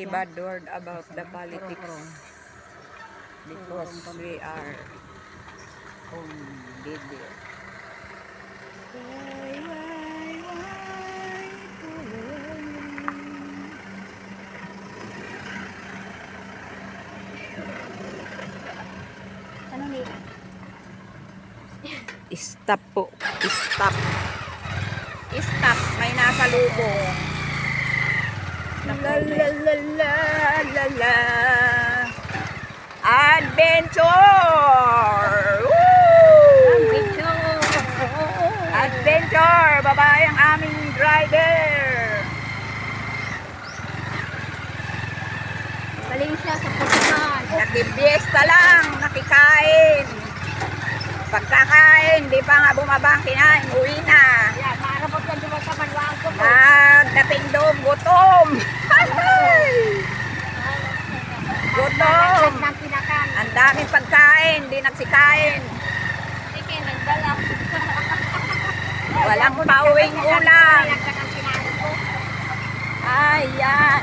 say bad word about the politics because we are on video. Ano ni? Stop po. Stop. Stop. May nasalubong. La la la la la la. Adventure! Woo! Adventure! Babae ang aming driver. Galing siya sa pagkakas. Nakibiesta lang. Nakikain. Pagkakain, di pa nga bumaba ang kinain, uwi na. Yan, maarapot lang diba sa manuang ko. Magdating doon, gutom. Gutom. Nang kinakan. Ang daming pagkain, di nagsikain. Sige, nagdala. Walang pauwing ulam. Nagdala ang kinain ko. Ayan.